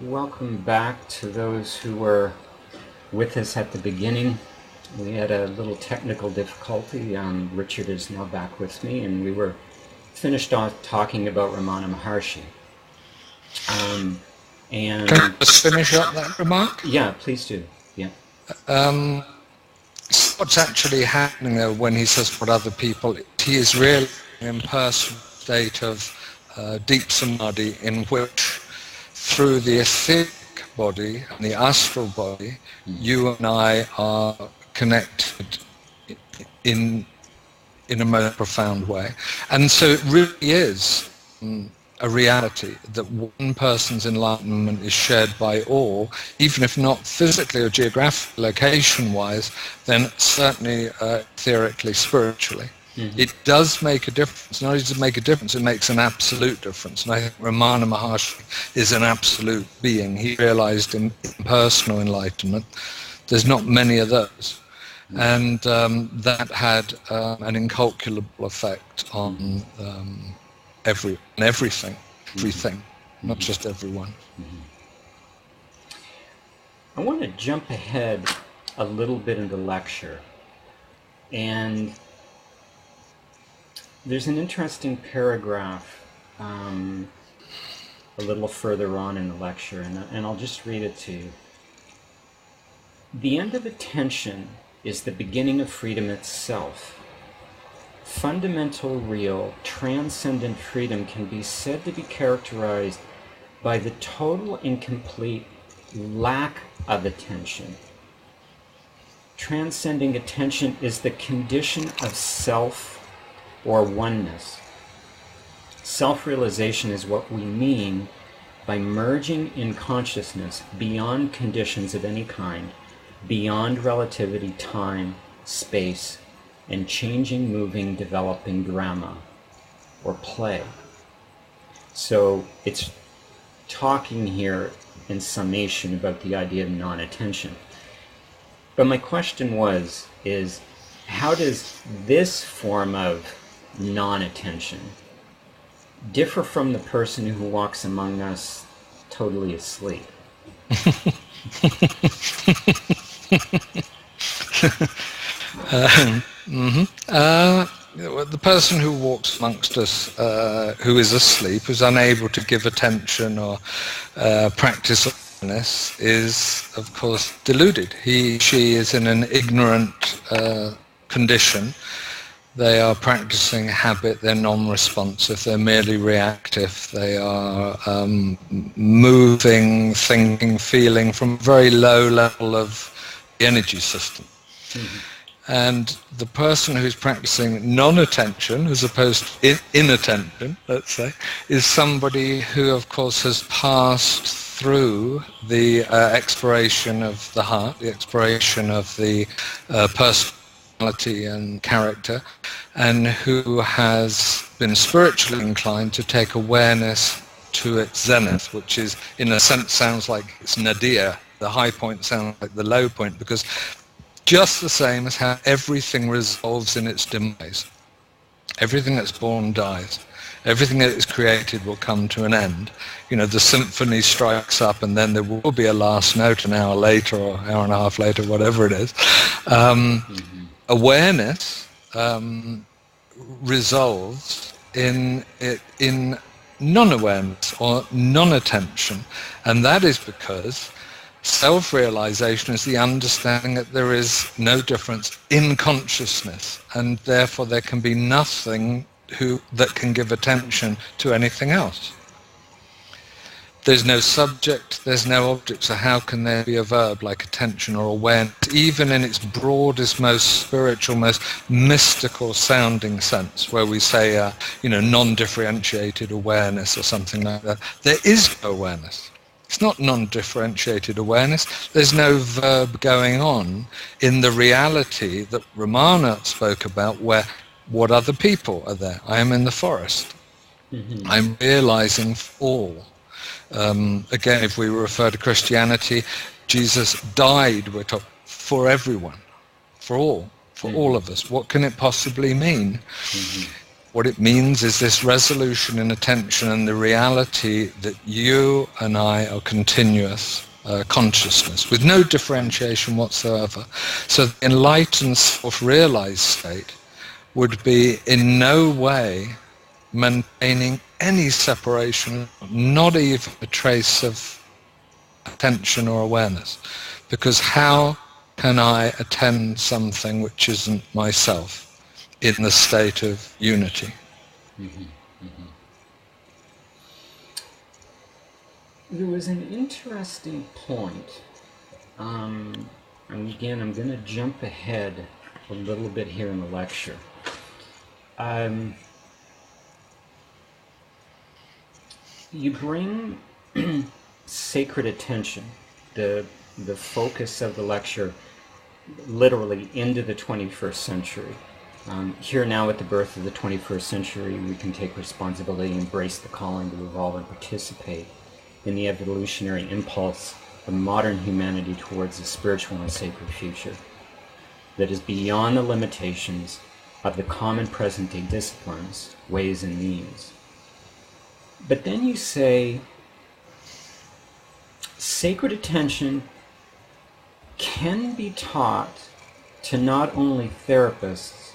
welcome back to those who were with us at the beginning. We had a little technical difficulty. Richard is now back with me, and we were finished off talking about Ramana Maharshi. Can I just finish up that remark? Yeah, please do. Yeah. What's actually happening there when he says what other people, he is really in an impersonal state of deep samadhi in which through the etheric body and the astral body, you and I are connected in a most profound way. And so it really is a reality that one person's enlightenment is shared by all, even if not physically or geographically, location-wise, then certainly etherically, spiritually. Mm-hmm. It does make a difference. Not only does it make a difference, it makes an absolute difference. And I think Ramana Maharshi is an absolute being. He realized in personal enlightenment. There's not many of those. And that had an incalculable effect on everything, not just everyone. I want to jump ahead a little bit in the lecture. And there's an interesting paragraph a little further on in the lecture, and I'll just read it to you. The end of attention is the beginning of freedom itself. Fundamental, real, transcendent freedom can be said to be characterized by the total and complete lack of attention. Transcending attention is the condition of self or oneness. Self-realization is what we mean by merging in consciousness beyond conditions of any kind, beyond relativity, time, space, and changing, moving, developing drama or play. So it's talking here in summation about the idea of non-attention. But my question is how does this form of non-attention differ from the person who walks among us totally asleep? The person who walks amongst us, who is asleep, who's unable to give attention or practice awareness, is of course deluded. She is in an ignorant condition. They are practicing habit, they're non-responsive, they're merely reactive, they are moving, thinking, feeling from a very low level of the energy system. Mm-hmm. And the person who's practicing non-attention, as opposed to inattention, let's say, is somebody who, of course, has passed through the exploration of the heart, the exploration of the personality and character, and who has been spiritually inclined to take awareness to its zenith, which is, in a sense, sounds like it's nadir. The high point sounds like the low point, because just the same as how everything resolves in its demise. Everything that's born dies. Everything that is created will come to an end. You know, the symphony strikes up and then there will be a last note an hour later or hour and a half later, whatever it is. Awareness resolves in non-awareness or non-attention. And that is because self-realization is the understanding that there is no difference in consciousness, and therefore there can be nothing that can give attention to anything else. There's no subject, there's no object, so how can there be a verb like attention or awareness, even in its broadest, most spiritual, most mystical sounding sense, where we say, non-differentiated awareness or something like that. There is no awareness. It's not non-differentiated awareness. There's no verb going on in the reality that Ramana spoke about, where what other people are there. I am in the forest. Mm-hmm. I'm realizing all. Again, if we refer to Christianity, Jesus died, we're talking, for everyone, for all of us. What can it possibly mean? Mm-hmm. What it means is this resolution in attention and the reality that you and I are continuous consciousness with no differentiation whatsoever. So the enlightened self-realized state would be in no way maintaining any separation, not even a trace of attention or awareness. Because how can I attend something which isn't myself in the state of unity? Mm-hmm. There was an interesting point, and again, I'm going to jump ahead a little bit here in the lecture. You bring sacred attention, the focus of the lecture, literally into the 21st century. Here now at the birth of the 21st century, we can take responsibility, embrace the calling to evolve and participate in the evolutionary impulse of modern humanity towards a spiritual and sacred future that is beyond the limitations of the common present-day disciplines, ways, and means. But then you say, sacred attention can be taught to not only therapists,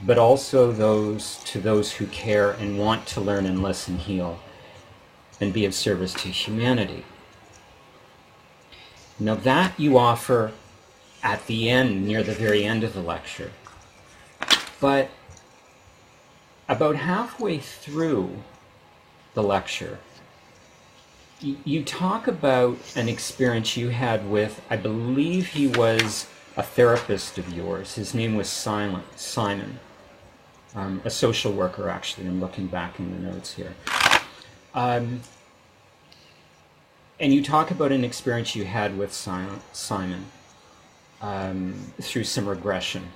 but also those who care and want to learn and listen, heal, and be of service to humanity. Now that you offer at the end, near the very end of the lecture. But about halfway through the lecture, you talk about an experience you had with, I believe he was a therapist of yours. His name was Simon, a social worker, actually. I'm looking back in the notes here. And you talk about an experience you had with Simon through some regression.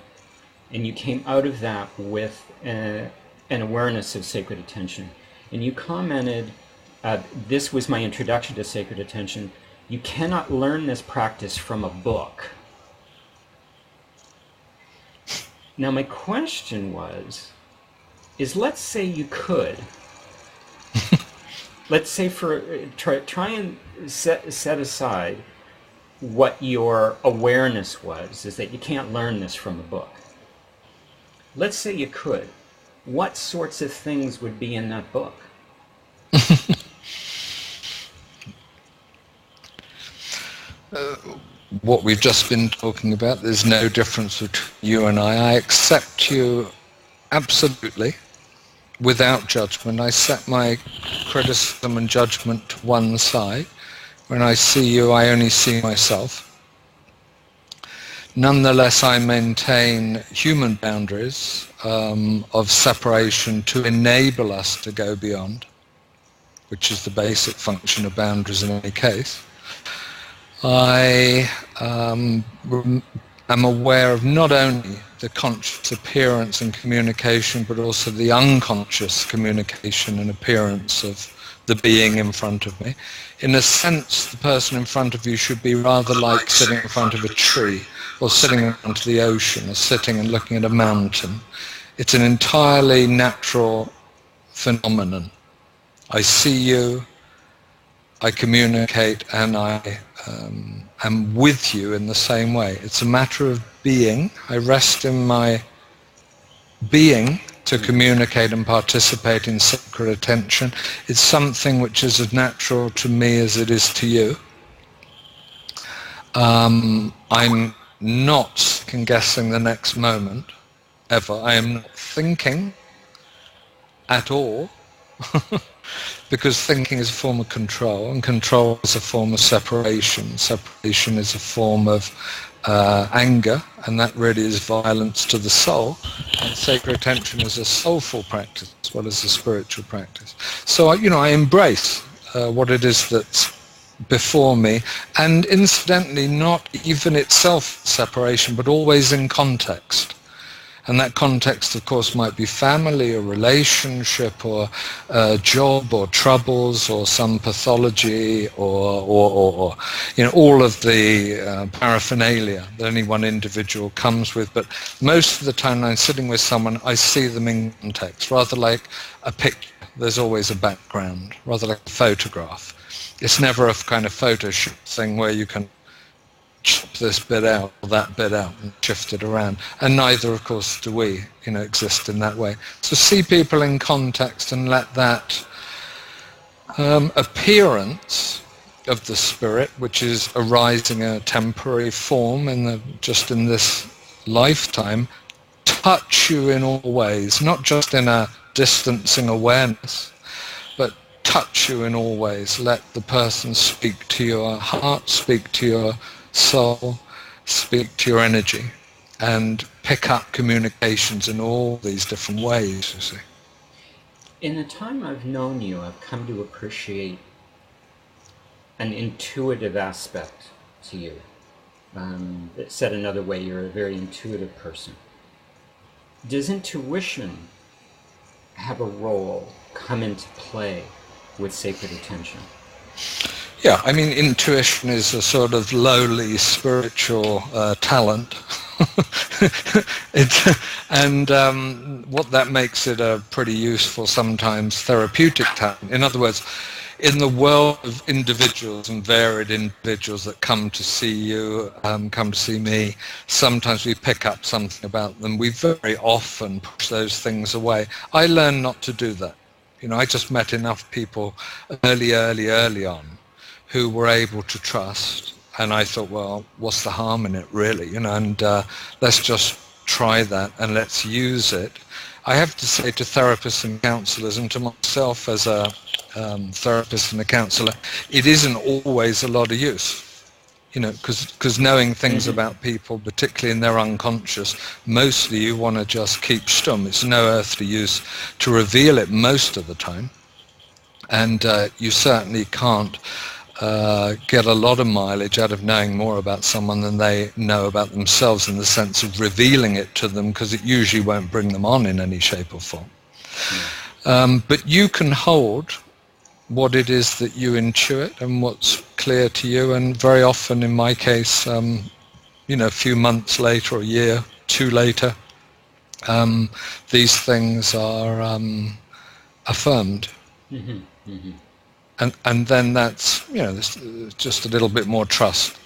And you came out of that with an awareness of sacred attention. And you commented, this was my introduction to sacred attention. You cannot learn this practice from a book. Now my question is let's say you could. Let's say try and set aside what your awareness was, is that you can't learn this from a book. Let's say you could. What sorts of things would be in that book? What we've just been talking about, there's no difference between you and I. I accept you absolutely, without judgment. I set my criticism and judgment to one side. When I see you, I only see myself. Nonetheless, I maintain human boundaries of separation to enable us to go beyond, which is the basic function of boundaries in any case. I am aware of not only the conscious appearance and communication, but also the unconscious communication and appearance of the being in front of me. In a sense, the person in front of you should be rather like sitting in front of a tree, or sitting in front of the ocean, or sitting and looking at a mountain. It's an entirely natural phenomenon. I see you, I communicate, and I am with you in the same way. It's a matter of being. I rest in my being to communicate and participate in sacred attention. It's something which is as natural to me as it is to you. I'm not second-guessing the next moment, ever. I am not thinking at all, because thinking is a form of control, and control is a form of separation. Separation is a form of anger, and that really is violence to the soul. And sacred attention is a soulful practice as well as a spiritual practice. So, I embrace what it is that's before me, and incidentally, not even itself separation, but always in context. And that context, of course, might be family or relationship or job or troubles or some pathology or all of the paraphernalia that any one individual comes with. But most of the time when I'm sitting with someone, I see them in context, rather like a picture. There's always a background, rather like a photograph. It's never a kind of Photoshop thing where you can chop this bit out or that bit out and shift it around. And neither, of course, do we, exist in that way. So see people in context and let that appearance of the spirit, which is arising in a temporary form just in this lifetime, touch you in all ways, not just in a distancing awareness, but touch you in all ways. Let the person speak to your heart, speak to your soul, speak to your energy, and pick up communications in all these different ways, you see. In the time I've known you, I've come to appreciate an intuitive aspect to you. Said another way, you're a very intuitive person. Does intuition have a role, come into play with sacred attention? Yeah, I mean, intuition is a sort of lowly spiritual talent. What that makes it a pretty useful, sometimes therapeutic talent. In other words, in the world of individuals and varied individuals that come to see you, come to see me, sometimes we pick up something about them. We very often push those things away. I learned not to do that. I just met enough people early on who were able to trust. And I thought, well, what's the harm in it, really? And let's just try that and let's use it. I have to say to therapists and counselors, and to myself as a therapist and a counsellor, it isn't always a lot of use, because knowing things about people, particularly in their unconscious, mostly you want to just keep stum. It's no earthly use to reveal it most of the time, and you certainly can't get a lot of mileage out of knowing more about someone than they know about themselves, in the sense of revealing it to them, because it usually won't bring them on in any shape or form. But you can hold what it is that you intuit and what's clear to you, and very often, in my case, a few months later or a year, two later, these things are affirmed. Mm-hmm. Mm-hmm. And then that's, there's just a little bit more trust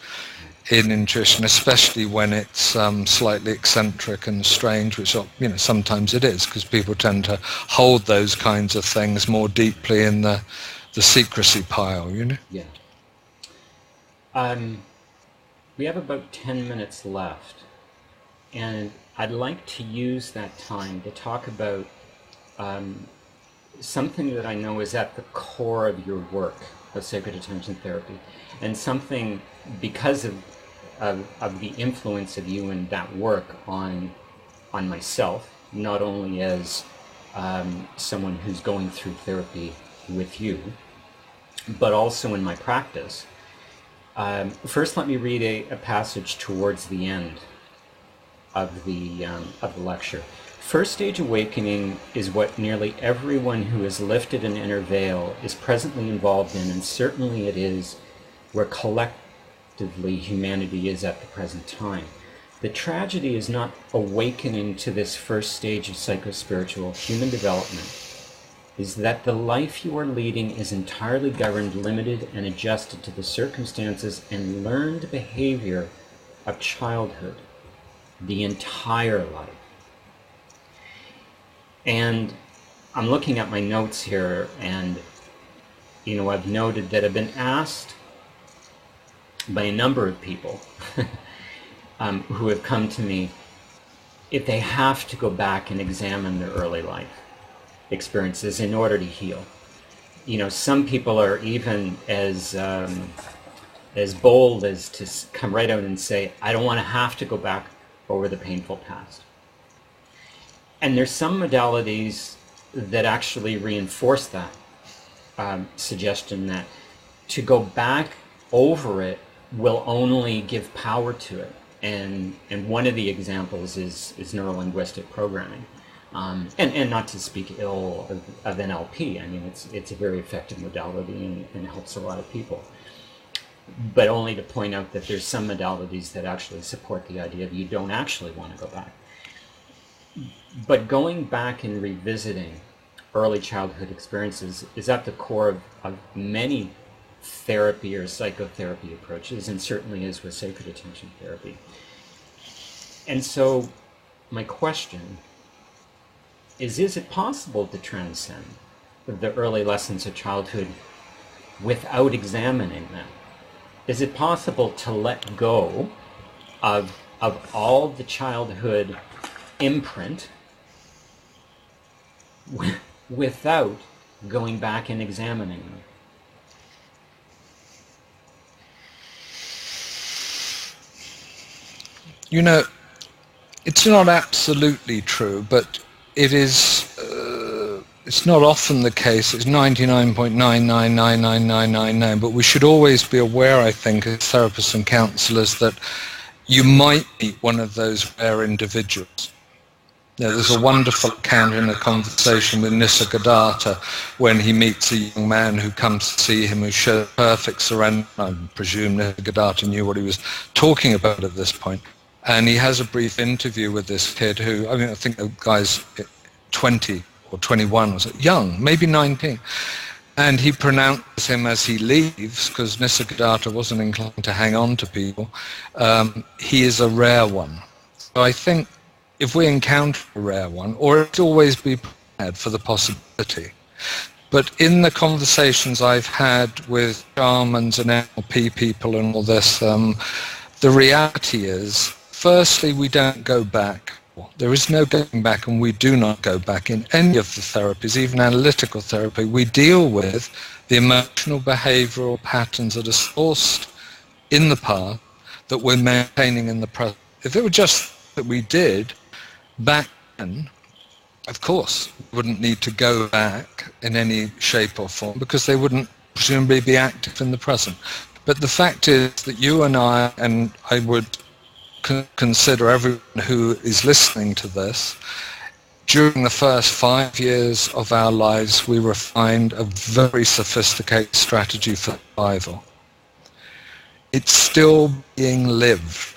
in intuition, especially when it's slightly eccentric and strange, which, sometimes it is, because people tend to hold those kinds of things more deeply in the secrecy pile, Yeah. We have about 10 minutes left, and I'd like to use that time to talk about something that I know is at the core of your work of sacred attention therapy, and something, because of the influence of you and that work on myself, not only as someone who's going through therapy with you, but also in my practice. First, let me read a passage towards the end of the lecture. First stage awakening is what nearly everyone who has lifted an inner veil is presently involved in, and certainly it is where collectively humanity is at the present time. The tragedy is not awakening to this first stage of psychospiritual human development, is that the life you are leading is entirely governed, limited, and adjusted to the circumstances and learned behavior of childhood, the entire life. And I'm looking at my notes here, and I've noted that I've been asked by a number of people who have come to me if they have to go back and examine their early life experiences in order to heal. Some people are even as bold as to come right out and say, I don't want to have to go back over the painful past. And there's some modalities that actually reinforce that suggestion, that to go back over it will only give power to it. And one of the examples is neurolinguistic programming. And not to speak ill of NLP. I mean, it's a very effective modality and helps a lot of people. But only to point out that there's some modalities that actually support the idea that you don't actually want to go back. But going back and revisiting early childhood experiences is at the core of many therapy or psychotherapy approaches, and certainly is with sacred attention therapy. And so my question is it possible to transcend the early lessons of childhood without examining them? Is it possible to let go of all the childhood imprint without going back and examining them? You know, it's not absolutely true, but it is, it's not often the case. It's 99.9999999, but we should always be aware, I think, as therapists and counsellors, that you might meet one of those rare individuals. Now, there's a wonderful account in a conversation with Nisargadatta when he meets a young man who comes to see him who shows perfect surrender. I presume Nisargadatta knew what he was talking about at this point. And he has a brief interview with this kid who, I mean, I think the guy's 20 or 21, was young, maybe 19. And he pronounces him as he leaves, because Nisargadatta wasn't inclined to hang on to people. He is a rare one. So I think if we encounter a rare one, or it's always be prepared for the possibility. But in the conversations I've had with shamans and NLP people and all this, the reality is, firstly, we don't go back. There is no going back, and we do not go back in any of the therapies, even analytical therapy. We deal with the emotional behavioral patterns that are sourced in the past that we're maintaining in the present. If it were just that we did back then, of course, we wouldn't need to go back in any shape or form, because they wouldn't presumably be active in the present. But the fact is that you and I would consider everyone who is listening to this, during the first 5 years of our lives, we refined a very sophisticated strategy for survival. It's still being lived.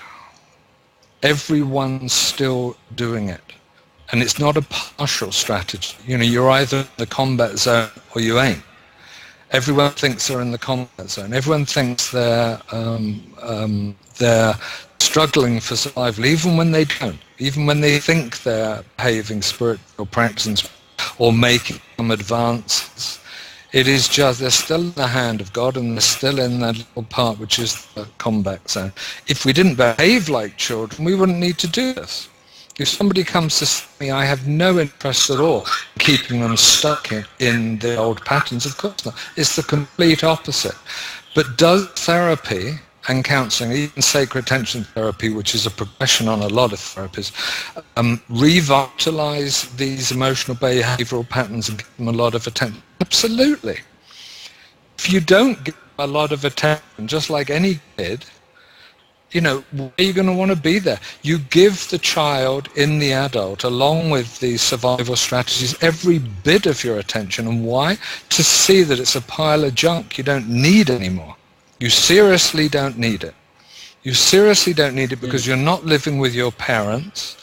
Everyone's still doing it. And it's not a partial strategy. You know, you're either in the combat zone or you ain't. Everyone thinks they're in the combat zone. Everyone thinks they're struggling for survival, even when they don't. Even when they think they're behaving spiritual practices or making some advances. It is just, they're still in the hand of God, and they're still in that little part which is the combat zone. If we didn't behave like children, we wouldn't need to do this. If somebody comes to see me, I have no interest at all in keeping them stuck in the old patterns. Of course not. It's the complete opposite. But does therapy and counselling, even sacred attention therapy, which is a progression on a lot of therapies, revitalize these emotional behavioral patterns and give them a lot of attention? Absolutely. If you don't give a lot of attention, just like any kid, you know, where are you going to want to be there? You give the child in the adult, along with these survival strategies, every bit of your attention. And why? To see that it's a pile of junk you don't need anymore. You seriously don't need it. You seriously don't need it because you're not living with your parents,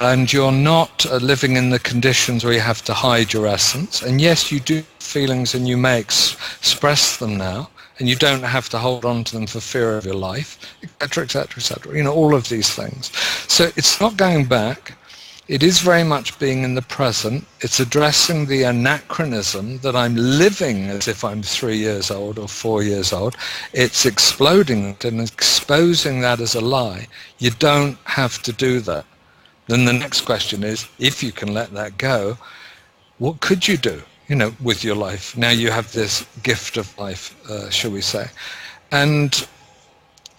and you're not living in the conditions where you have to hide your essence. And yes, you do have feelings, and you may express them now, and you don't have to hold on to them for fear of your life, etc., etc., etc. You know, all of these things. So it's not going back. It is very much being in the present. It's addressing the anachronism that I'm living as if I'm 3 years old or 4 years old. It's exploding it and exposing that as a lie. You don't have to do that. Then the next question is, if you can let that go, what could you do, you know, with your life? Now you have this gift of life, shall we say. And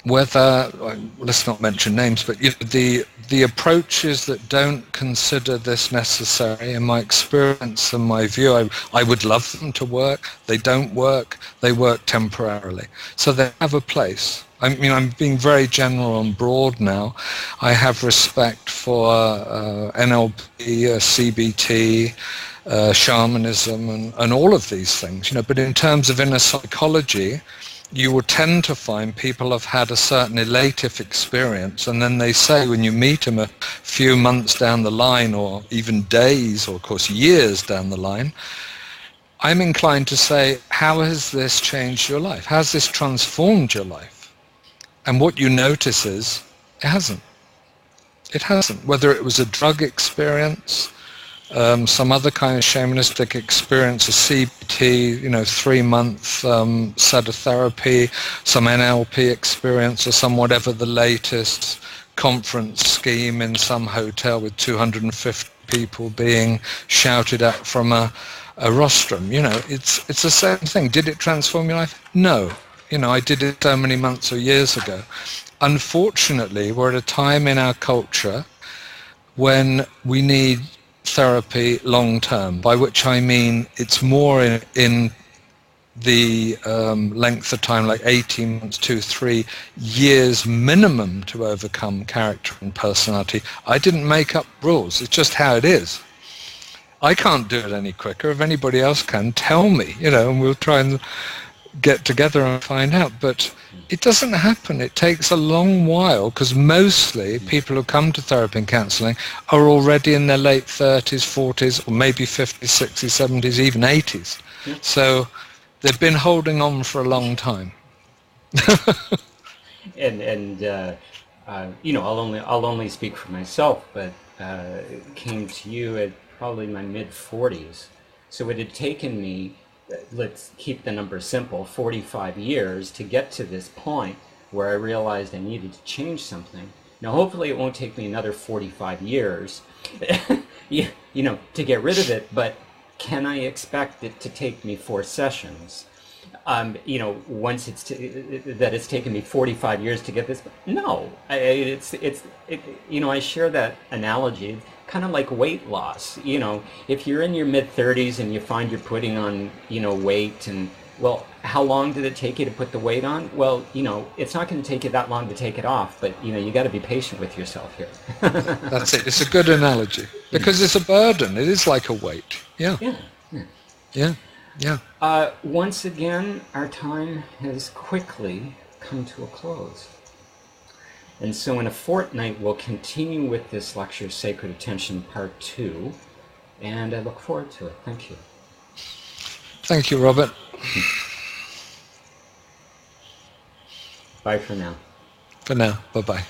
whether, let's not mention names, but the approaches that don't consider this necessary, in my experience and my view, I would love them to work. They don't work. They work temporarily. So they have a place. I mean, I'm being very general and broad now. I have respect for NLP, CBT, shamanism, and all of these things, but in terms of inner psychology, you will tend to find people have had a certain elative experience, and then they say when you meet them a few months down the line, or even days, or of course years down the line, I'm inclined to say, how has this changed your life? How has this transformed your life? And what you notice is, it hasn't. It hasn't. Whether it was a drug experience, some other kind of shamanistic experience, a CBT, 3-month set of therapy, some NLP experience, or some whatever the latest conference scheme in some hotel with 250 people being shouted at from a rostrum. It's the same thing. Did it transform your life? No. I did it so many months or years ago. Unfortunately, we're at a time in our culture when we need therapy long term, by which I mean it's more in the length of time, like 18 months, 2-3 years minimum, to overcome character and personality. I didn't make up rules. It's just how it is. I can't do it any quicker. If anybody else can, tell me, and we'll try and get together and find out. But it doesn't happen. It takes a long while, because mostly people who come to therapy and counselling are already in their late 30s, 40s, or maybe 50s, 60s, 70s, even 80s. Yeah. So they've been holding on for a long time. I'll only speak for myself, but came to you at probably my mid-40s. So it had taken me, let's keep the number simple, 45 years to get to this point where I realized I needed to change something. Now, hopefully it won't take me another 45 years, to get rid of it, but can I expect it to take me 4 sessions? Once it's taken me 45 years to get this, no, I share that analogy. Kind of like weight loss. If you're in your mid-30s and you find you're putting on, weight, and well, how long did it take you to put the weight on? Well, it's not going to take you that long to take it off, but you got to be patient with yourself here. That's it. It's a good analogy, because it's a burden. It is like a weight. Yeah. Once again, our time has quickly come to a close. And so in a fortnight, we'll continue with this lecture, Sacred Attention Part 2, and I look forward to it. Thank you. Thank you, Robert. Bye for now. For now. Bye-bye.